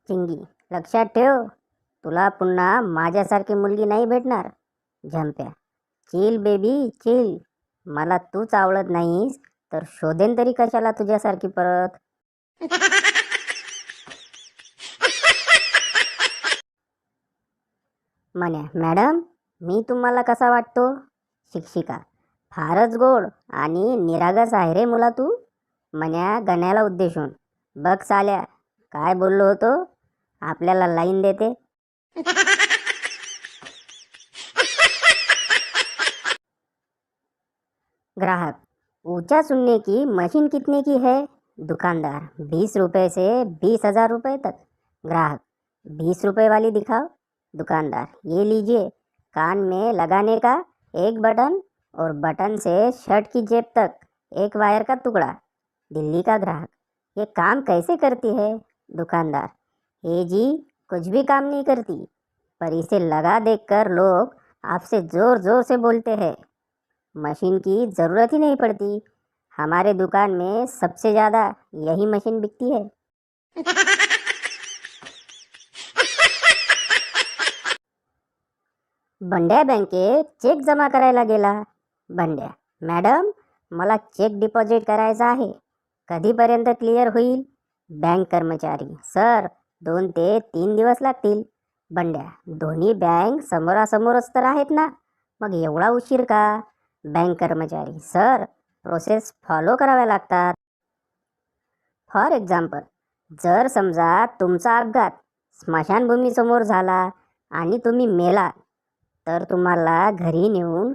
चिंगी, लक्षात ठेव, तुला पुन्हा माझ्यासारखी मुलगी नाही भेटणार. झंप्या, चिल बेबी चिल. मला तूच आवडत नाहीस तर शोधेन तरी कशाला तुझ्यासारखी परत. म्हण्या, मॅडम मी तुम्हाला कसा वाटतो? शिक्षिका, फारच गोड आणि निरागस आहे रे मुला तू. म्हण्या गण्याला उद्देशून, बघ साल्या, काय बोललो होतो, आपल्याला लाईन देते. ग्राहक, ऊंचा सुनने की मशीन कितने की है? दुकानदार, 20 रुपए से 20,000 रुपए तक. ग्राहक, 20 रुपए वाली दिखाओ. दुकानदार, ये लीजिए, कान में लगाने का एक बटन और बटन से शर्ट की जेब तक एक वायर का टुकड़ा. दिल्ली का ग्राहक, ये काम कैसे करती है? दुकानदार, ये जी कुछ भी काम नहीं करती, पर इसे लगा देखकर लोग आपसे जोर जोर से बोलते हैं. मशीन की ज़रूरत ही नहीं पड़ती, हमारे दुकान में सबसे ज़्यादा यही मशीन बिकती है. बंड्या बँकेत चेक जमा करायला गेला. बंड्या, मॅडम मला चेक डिपॉझिट करायचा आहे, कधीपर्यंत क्लिअर होईल? बँक कर्मचारी, सर 2 ते 3 दिवस लागतील. बंड्या, दोन्ही बँक समोरासमोरच तर आहेत ना, मग एवढा उशीर का? बँक कर्मचारी, सर प्रोसेस फॉलो कराव्या लागतात. फॉर एक्झाम्पल, जर समजा तुमचा अपघात स्मशानभूमीसमोर झाला आणि तुम्ही मेलात, तर तुम्हाला घरी नेऊन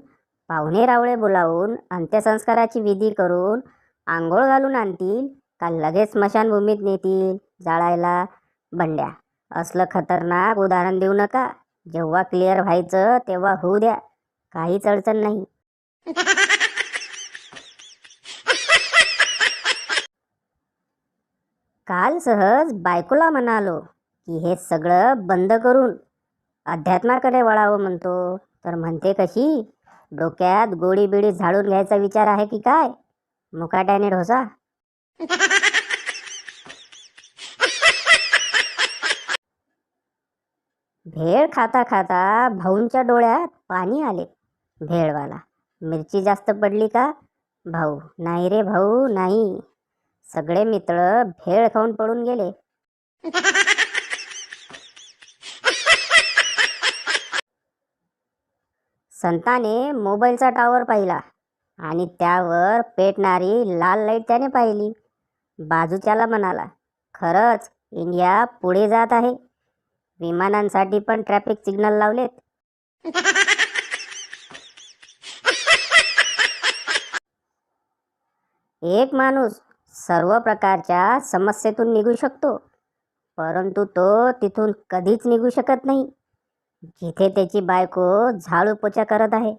पाहुणे रावळे बोलावून अंत्यसंस्काराची विधी करून आंघोळ घालून आणतील का लगेच स्मशानभूमीत नेतील जाळायला? बंड्या, असलं खतरनाक उदाहरण देऊ नका, जेव्हा क्लिअर व्हायचं तेव्हा होऊ द्या, काहीच अडचण नाही. काल सहज बायकोला म्हणालो की हे सगळं बंद करून अध्यात्माकडे वळावं म्हणतो, तर म्हणते कशी, डोक्यात गोडी बिडी झाडून घ्यायचा विचार आहे की काय? मुकाट्याने ढोसा. भेळ खाता खाता भाऊंच्या डोळ्यात पाणी आले. भेळवाला, मिरची जास्त पडली का? भाऊ, नाही रे भाऊ नाही, सगळे मित्र भेळ खाऊन पडून गेले. संताने मोबाईलचा टावर पाहिला आणि त्यावर पेटणारी लाल लाईट त्याने पाहिली. बाजूच्याला म्हणाला, खरंच इंडिया पुढे जात आहे, विमानांसाठी पण ट्रॅफिक सिग्नल लावलेत. एक माणूस सर्व प्रकारच्या समस्येतून निघू शकतो, परंतु तो तिथून कधीच निघू शकत नाही जिथे त्याची बायको झाडू पोछा करत आहे.